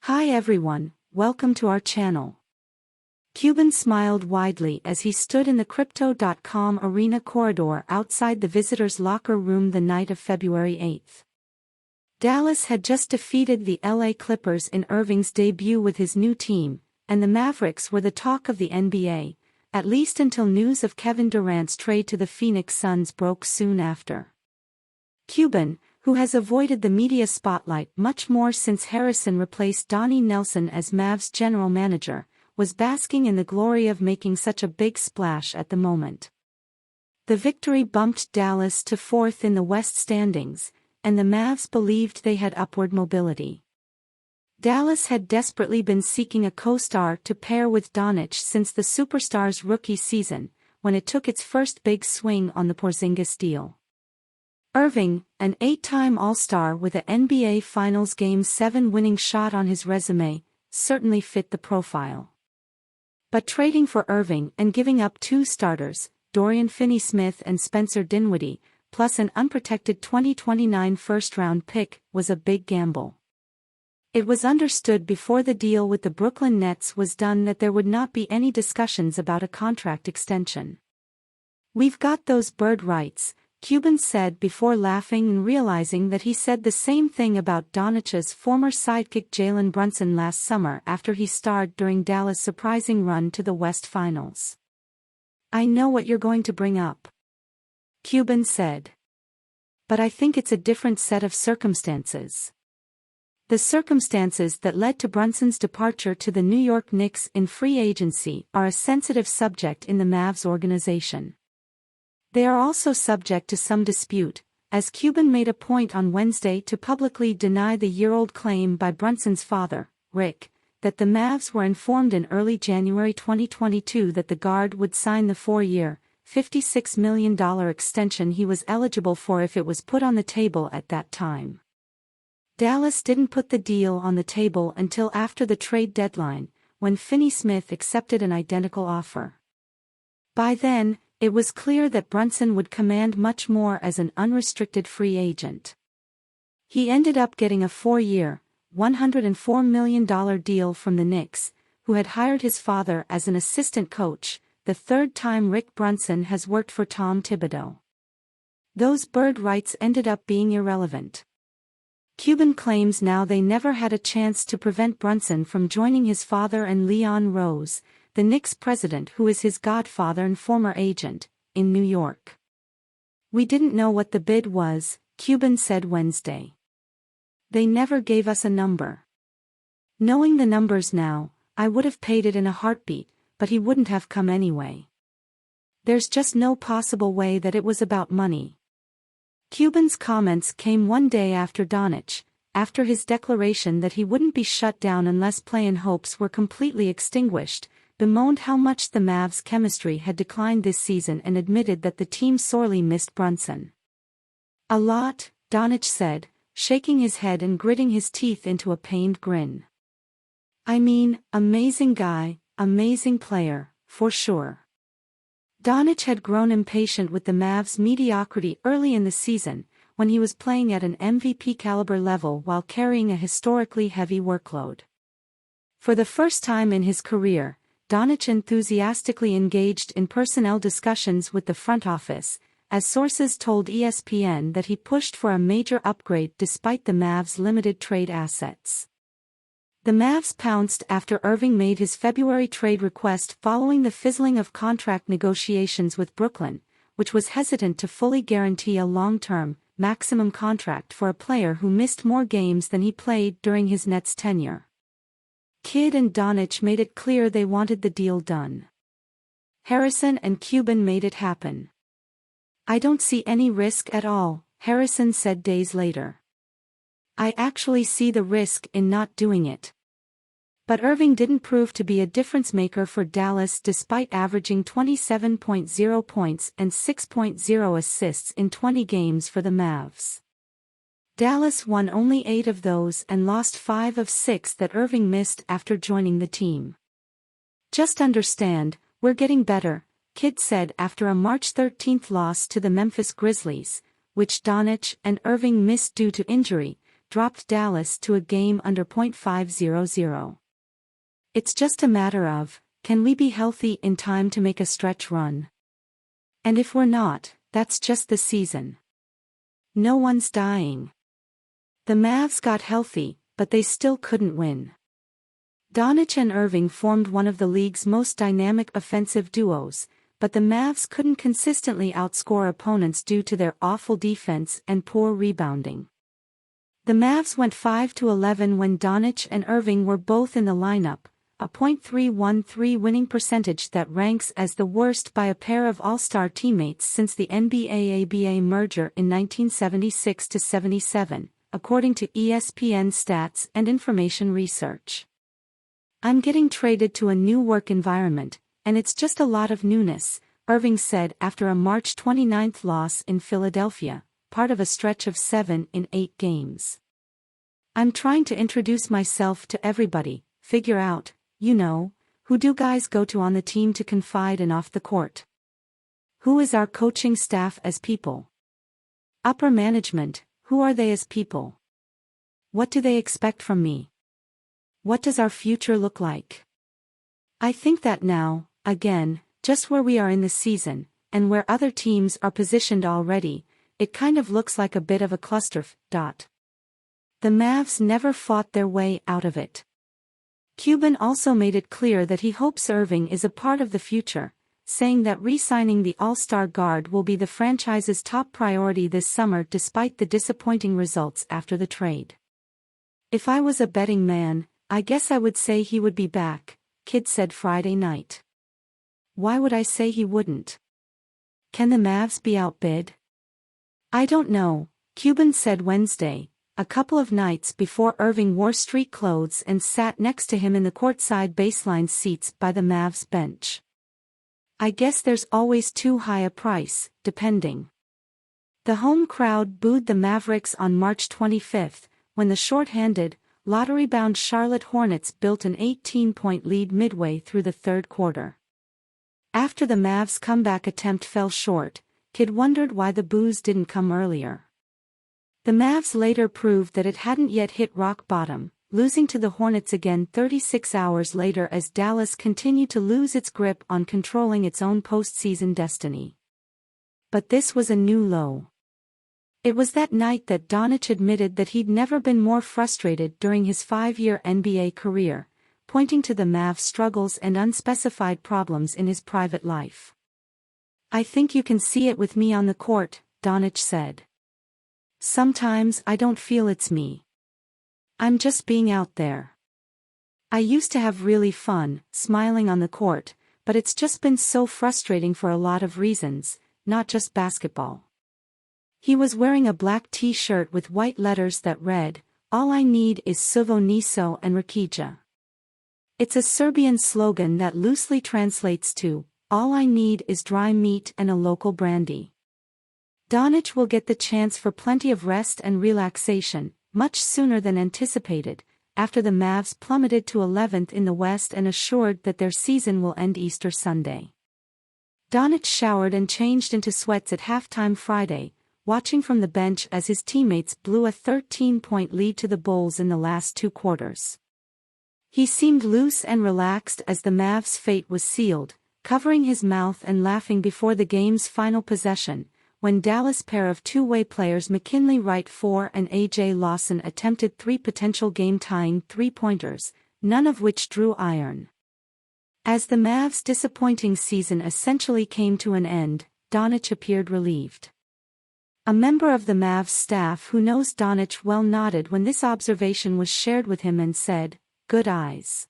Hi everyone, welcome to our channel. Cuban smiled widely as he stood in the Crypto.com arena corridor outside the visitors' locker room the night of February 8. Dallas had just defeated the LA Clippers in Irving's debut with his new team, and the Mavericks were the talk of the NBA, at least until news of Kevin Durant's trade to the Phoenix Suns broke soon after. Cuban, who has avoided the media spotlight much more since Harrison replaced Donnie Nelson as Mavs general manager, was basking in the glory of making such a big splash at the moment. The victory bumped Dallas to fourth in the West standings, and the Mavs believed they had upward mobility. Dallas had desperately been seeking a co-star to pair with Doncic since the superstar's rookie season, when it took its first big swing on the Porzingis deal. Irving, an 8-time All-Star with a NBA Finals Game 7 winning shot on his resume, certainly fit the profile. But trading for Irving and giving up two starters, Dorian Finney-Smith and Spencer Dinwiddie, plus an unprotected 2029 first-round pick, was a big gamble. It was understood before the deal with the Brooklyn Nets was done that there would not be any discussions about a contract extension. "We've got those bird rights," Cuban said before laughing and realizing that he said the same thing about Doncic's former sidekick Jalen Brunson last summer after he starred during Dallas' surprising run to the West Finals. "I know what you're going to bring up," Cuban said. "But I think it's a different set of circumstances. The circumstances that led to Brunson's departure to the New York Knicks in free agency are a sensitive subject in the Mavs organization. They are also subject to some dispute, as Cuban made a point on Wednesday to publicly deny the year-old claim by Brunson's father, Rick, that the Mavs were informed in early January 2022 that the guard would sign the 4-year, $56 million extension he was eligible for if it was put on the table at that time. Dallas didn't put the deal on the table until after the trade deadline, when Finney-Smith accepted an identical offer. By then, it was clear that Brunson would command much more as an unrestricted free agent. He ended up getting a 4-year, $104 million deal from the Knicks, who had hired his father as an assistant coach, the third time Rick Brunson has worked for Tom Thibodeau. Those bird rights ended up being irrelevant. Cuban claims now they never had a chance to prevent Brunson from joining his father and Leon Rose, the Knicks president who is his godfather and former agent, in New York. "We didn't know what the bid was," Cuban said Wednesday. "They never gave us a number. Knowing the numbers now, I would have paid it in a heartbeat, but he wouldn't have come anyway. There's just no possible way that it was about money." Cuban's comments came one day after Doncic, after his declaration that he wouldn't be shut down unless play-in hopes were completely extinguished, bemoaned how much the Mavs' chemistry had declined this season and admitted that the team sorely missed Brunson. "A lot," Doncic said, shaking his head and gritting his teeth into a pained grin. "I mean, amazing guy, amazing player, for sure." Doncic had grown impatient with the Mavs' mediocrity early in the season, when he was playing at an MVP-caliber level while carrying a historically heavy workload. For the first time in his career, Doncic enthusiastically engaged in personnel discussions with the front office, as sources told ESPN that he pushed for a major upgrade despite the Mavs' limited trade assets. The Mavs pounced after Irving made his February trade request following the fizzling of contract negotiations with Brooklyn, which was hesitant to fully guarantee a long-term, maximum contract for a player who missed more games than he played during his Nets tenure. Kidd and Doncic made it clear they wanted the deal done. Harrison and Cuban made it happen. "I don't see any risk at all," Harrison said days later. "I actually see the risk in not doing it." But Irving didn't prove to be a difference-maker for Dallas despite averaging 27.0 points and 6.0 assists in 20 games for the Mavs. Dallas won only 8 of those and lost 5 of 6 that Irving missed after joining the team. "Just understand, we're getting better," Kidd said after a March 13 loss to the Memphis Grizzlies, which Doncic and Irving missed due to injury, dropped Dallas to a game under .500. It's just a matter of, can we be healthy in time to make a stretch run? And if we're not, that's just the season. No one's dying. The Mavs got healthy, but they still couldn't win. Doncic and Irving formed one of the league's most dynamic offensive duos, but the Mavs couldn't consistently outscore opponents due to their awful defense and poor rebounding. The Mavs went 5-11 when Doncic and Irving were both in the lineup, a .313 winning percentage that ranks as the worst by a pair of All-Star teammates since the NBA-ABA merger in 1976-77, according to ESPN Stats and Information Research. "I'm getting traded to a new work environment, and it's just a lot of newness," Irving said after a March 29 loss in Philadelphia, part of a stretch of 7 in 8 games. "I'm trying to introduce myself to everybody, figure out, who do guys go to on the team to confide in off the court? Who is our coaching staff as people? Upper management, who are they as people? What do they expect from me? What does our future look like? I think that now, again, just where we are in the season, and where other teams are positioned already, it kind of looks like a bit of a cluster. The Mavs never fought their way out of it." Cuban also made it clear that he hopes Irving is a part of the future, saying that re-signing the All-Star guard will be the franchise's top priority this summer despite the disappointing results after the trade. "If I was a betting man, I guess I would say he would be back," Kidd said Friday night. "Why would I say he wouldn't? Can the Mavs be outbid?" "I don't know," Cuban said Wednesday, a couple of nights before Irving wore street clothes and sat next to him in the courtside baseline seats by the Mavs bench. "I guess there's always too high a price, depending." The home crowd booed the Mavericks on March 25, when the short-handed, lottery-bound Charlotte Hornets built an 18-point lead midway through the third quarter. After the Mavs' comeback attempt fell short, Kidd wondered why the boos didn't come earlier. The Mavs later proved that it hadn't yet hit rock bottom, losing to the Hornets again 36 hours later as Dallas continued to lose its grip on controlling its own postseason destiny. But this was a new low. It was that night that Doncic admitted that he'd never been more frustrated during his 5-year NBA career, pointing to the Mavs' struggles and unspecified problems in his private life. "I think you can see it with me on the court," Doncic said. "Sometimes I don't feel it's me. I'm just being out there. I used to have really fun, smiling on the court, but it's just been so frustrating for a lot of reasons, not just basketball." He was wearing a black t-shirt with white letters that read, "All I need is suvo niso and rakija." It's a Serbian slogan that loosely translates to, "All I need is dry meat and a local brandy." Doncic will get the chance for plenty of rest and relaxation, much sooner than anticipated, after the Mavs plummeted to 11th in the West and assured that their season will end Easter Sunday. Doncic showered and changed into sweats at halftime Friday, watching from the bench as his teammates blew a 13-point lead to the Bulls in the last 2 quarters. He seemed loose and relaxed as the Mavs' fate was sealed, covering his mouth and laughing before the game's final possession, when Dallas pair of two-way players McKinley Wright IV and A.J. Lawson attempted 3 potential game-tying three-pointers, none of which drew iron. As the Mavs' disappointing season essentially came to an end, Doncic appeared relieved. A member of the Mavs staff who knows Doncic well nodded when this observation was shared with him and said, "Good eyes."